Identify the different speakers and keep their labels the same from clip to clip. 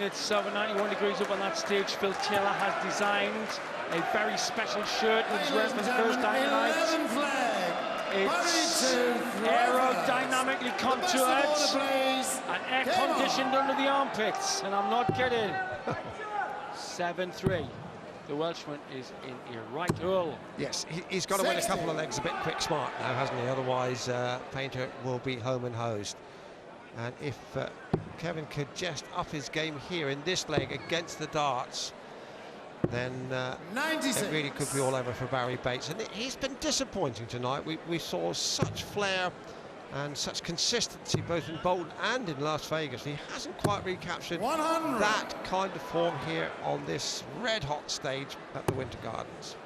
Speaker 1: mind it's over 91 degrees up on that stage. Phil Taylor has designed a very special shirt that he's wearing for the first time tonight. It's aerodynamically contoured and air-conditioned under the armpits, and I'm not kidding. 7-3. The Welshman is in here right early.
Speaker 2: Yes, he's got to win a couple of legs a bit quick smart now, hasn't he? Otherwise, Painter will be home and hosed. And if Kevin could just up his game here in this leg against the darts, then it really could be all over for Barrie Bates. And he's been disappointing tonight. We saw such flair and such consistency both in Bolton and in Las Vegas. He hasn't quite recaptured
Speaker 3: 100.
Speaker 2: that kind of form here on this red-hot stage at the Winter Gardens.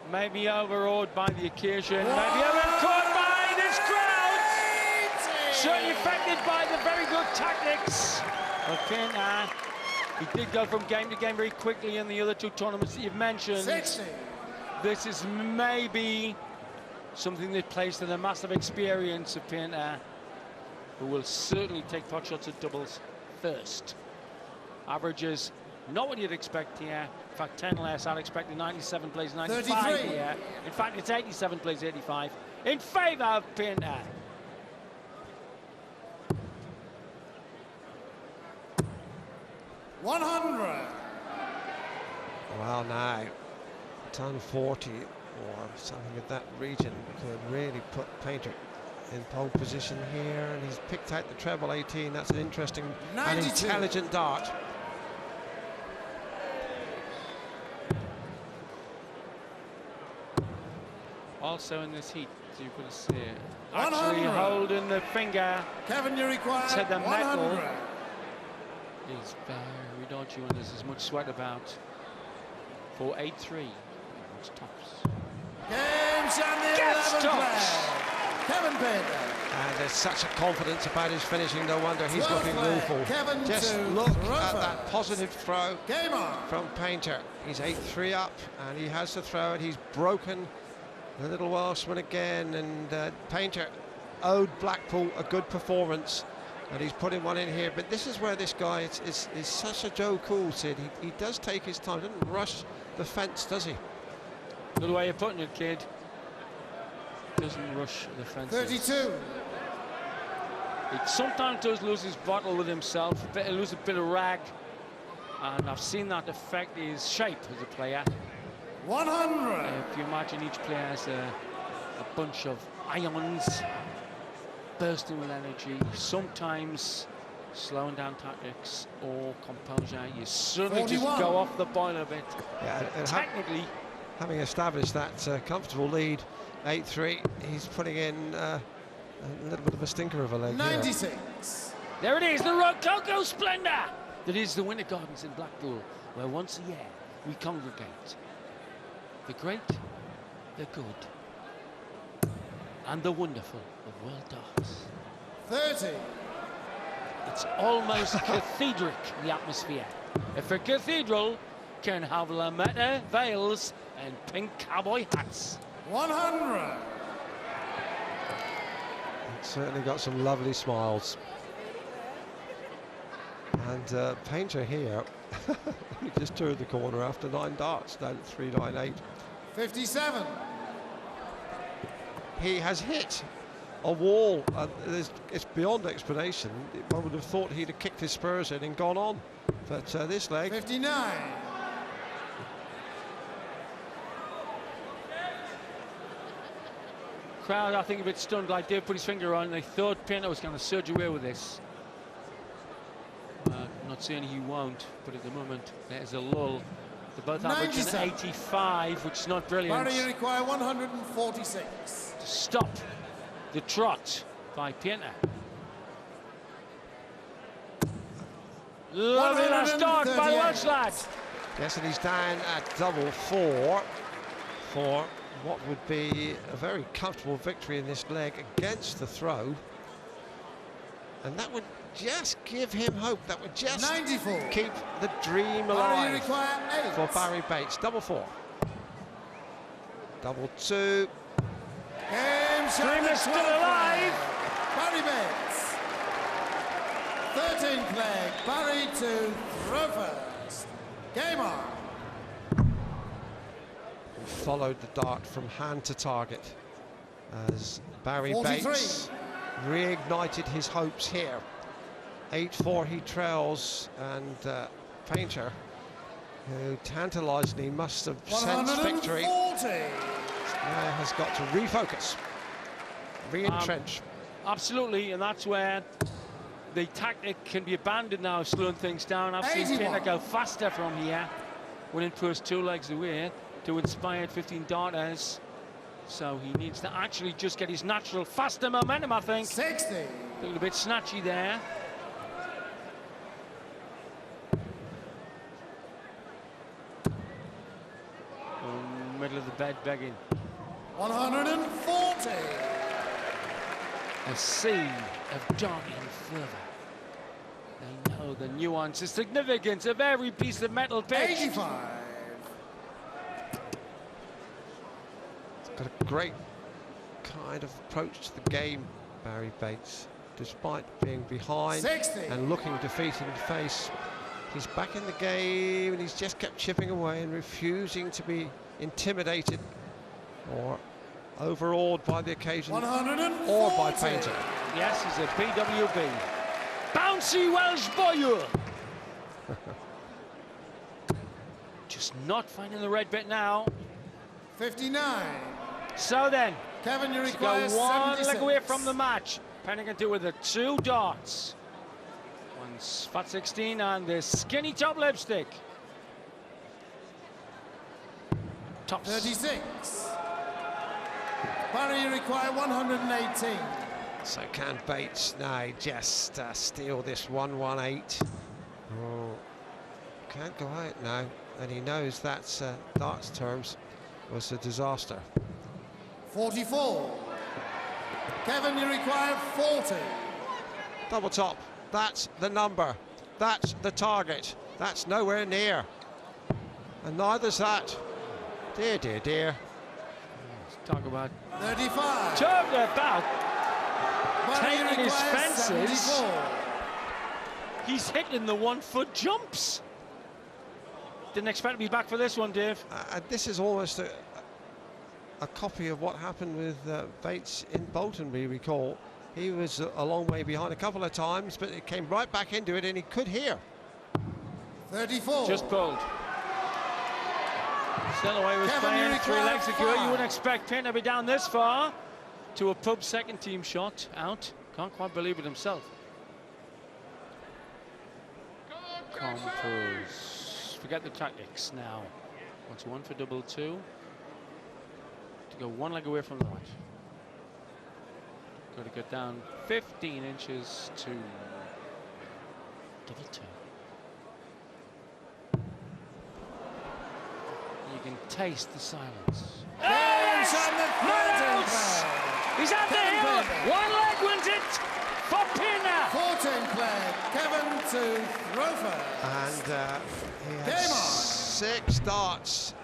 Speaker 1: Maybe overawed by the occasion, maybe overcaught by this crowd. Certainly affected by the very good tactics of Painter. He did go from game to game very quickly in the other two tournaments that you've mentioned.
Speaker 3: 60.
Speaker 1: This is maybe something that plays to the massive experience of Painter, who will certainly take pot shots at doubles first. Averages not what you'd expect here. In fact, 10 less. I'd expect the 97 plays 95
Speaker 3: 33.
Speaker 1: here. In fact, it's 87 plays 85 in favour of Painter.
Speaker 3: $100.
Speaker 2: Well, now, ton 40 or something of that region could really put Painter in pole position here, and he's picked out the treble 18. That's an interesting
Speaker 3: 92.
Speaker 2: and intelligent dart.
Speaker 1: Also in this heat, you could see it. Actually holding the finger
Speaker 3: Kevin, you require
Speaker 1: to the metal.
Speaker 3: 100.
Speaker 1: Is very dodgy when there's as much sweat about. For 8-3, it's tops.
Speaker 3: Game champion
Speaker 1: Gets
Speaker 3: 11
Speaker 1: tops.
Speaker 3: flag. Kevin Painter.
Speaker 2: And there's such a confidence about his finishing, no wonder he's
Speaker 3: 12
Speaker 2: looking
Speaker 3: flag.
Speaker 2: rueful.
Speaker 3: Kevin
Speaker 2: Just
Speaker 3: to
Speaker 2: look at
Speaker 3: Roper.
Speaker 2: that positive throw
Speaker 3: Game on.
Speaker 2: from Painter. He's 8-3 up, and he has to throw it. He's broken the little Welshman again, and Painter owed Blackpool a good performance, and he's putting one in here. But this is where this guy is such a Joe Cool, Sid. He does take his time, doesn't rush the fence, does he?
Speaker 1: Good way of putting it, kid. Doesn't rush the fences.
Speaker 3: 32.
Speaker 1: He sometimes does lose his bottle with himself, lose a bit of rag, and I've seen that affect his shape as a player.
Speaker 3: 100.
Speaker 1: If you imagine each player has a bunch of ions bursting with energy, sometimes slowing down tactics or composure, you suddenly
Speaker 3: 41.
Speaker 1: just go off the boil a bit.
Speaker 2: Yeah, and
Speaker 1: Technically,
Speaker 2: having established that comfortable lead, 8-3, he's putting in a little bit of a stinker of a leg here.
Speaker 3: 96.
Speaker 1: there it is, the Rococo Splendour that is the Winter Gardens in Blackpool, where once a year we congregate. The great, the good, and the wonderful of world darts.
Speaker 3: 30.
Speaker 1: It's almost cathedralic, the atmosphere. If a cathedral can have lametta veils and pink cowboy hats.
Speaker 3: 100.
Speaker 2: It's certainly got some lovely smiles. And Painter here, he just turned the corner after 9 darts, down at 398.
Speaker 3: 57.
Speaker 2: He has hit a wall, and it's beyond explanation. One would have thought he'd have kicked his spurs in and gone on, but this leg.
Speaker 3: 59.
Speaker 1: Crowd, I think, a bit stunned, like Dave put his finger on. They thought Painter was going to surge away with this. Not saying he won't, but at the moment there's a lull. They're both averaging 85, which is not brilliant.
Speaker 3: Barrie, you require 146.
Speaker 1: To stop the trot by Painter. Lovely last start by the Welsh lad.
Speaker 2: Yes, and he's down at double 4 for what would be a very comfortable victory in this leg against the throw. And that would just give him hope. That would just
Speaker 3: 94.
Speaker 2: keep the dream
Speaker 3: Barrie, you
Speaker 2: alive
Speaker 3: require 8.
Speaker 2: for Barrie Bates. Double 4. Double 2.
Speaker 3: Game
Speaker 1: Dream is still alive.
Speaker 3: Barrie Bates. 13th leg, Barrie to throw first. Game on.
Speaker 2: Followed the dart from hand to target as Barrie
Speaker 3: 43.
Speaker 2: Bates reignited his hopes here. 8-4 he trails, and Painter, who tantalisingly must have sensed victory,
Speaker 3: 140.
Speaker 2: has got to refocus, re-entrench.
Speaker 1: Absolutely, and that's where the tactic can be abandoned now, slowing things down. I've seen
Speaker 3: 81.
Speaker 1: Painter go faster from here, winning first 2 legs away to inspired 15 darters. So he needs to actually just get his natural faster momentum, I think.
Speaker 3: 60.
Speaker 1: A little bit snatchy there. Middle of the bed begging.
Speaker 3: 140.
Speaker 1: A sea of darting further. They know the nuance, the significance of every piece of metal pitched.
Speaker 3: 85.
Speaker 2: Got a great kind of approach to the game, Barrie Bates. Despite being behind
Speaker 3: 60.
Speaker 2: and looking defeat in the face, he's back in the game, and he's just kept chipping away and refusing to be intimidated or overawed by the occasion
Speaker 3: 140.
Speaker 2: or by Painter.
Speaker 1: Yes, he's a BWB. Bouncy Welsh boy. Just not finding the red bit now.
Speaker 3: 59.
Speaker 1: So then,
Speaker 3: Kevin, you
Speaker 1: to
Speaker 3: require
Speaker 1: go 1 leg
Speaker 3: 76.
Speaker 1: away from the match. Penning can do with the 2 darts. One's fat 16 and the skinny top lipstick. Tops.
Speaker 3: 36. Barrie, you require 118.
Speaker 2: So can Bates now just steal this 118? Oh, can't go out now, and he knows that's darts terms was a disaster.
Speaker 3: 44. Kevin, you require 40.
Speaker 2: Double top, that's the number, that's the target, that's nowhere near, and neither's that. Dear, dear, dear.
Speaker 1: Let's talk about
Speaker 3: 35. Barrie, you
Speaker 1: taking his
Speaker 3: require
Speaker 1: fences.
Speaker 3: 74.
Speaker 1: He's hitting the 1-foot jumps. Didn't expect to be back for this one, Dave.
Speaker 2: This is almost a copy of what happened with Bates in Bolton, we recall. He was a long way behind a couple of times, but it came right back into it, and he could hear.
Speaker 3: 34.
Speaker 1: Just pulled. Stellaway was
Speaker 3: Kevin,
Speaker 1: playing
Speaker 3: you
Speaker 1: 3
Speaker 3: require
Speaker 1: legs ago. You
Speaker 3: 5.
Speaker 1: wouldn't expect Payne to be down this far. To a pub second team shot out. Can't quite believe it himself. Compose. Forget the tactics now. Wants 1 for double 2. To go 1 leg away from the right. Got to get down 15 inches to double 2. You can taste the silence.
Speaker 3: Yes! On the
Speaker 1: No
Speaker 3: 13th
Speaker 1: outs!
Speaker 3: leg.
Speaker 1: He's at the
Speaker 3: Kevin
Speaker 1: hill.
Speaker 3: Painter.
Speaker 1: 1 leg wins it for Pinner.
Speaker 3: 14th leg. Kevin to throw first.
Speaker 2: And he had
Speaker 3: Game on.
Speaker 2: 6 darts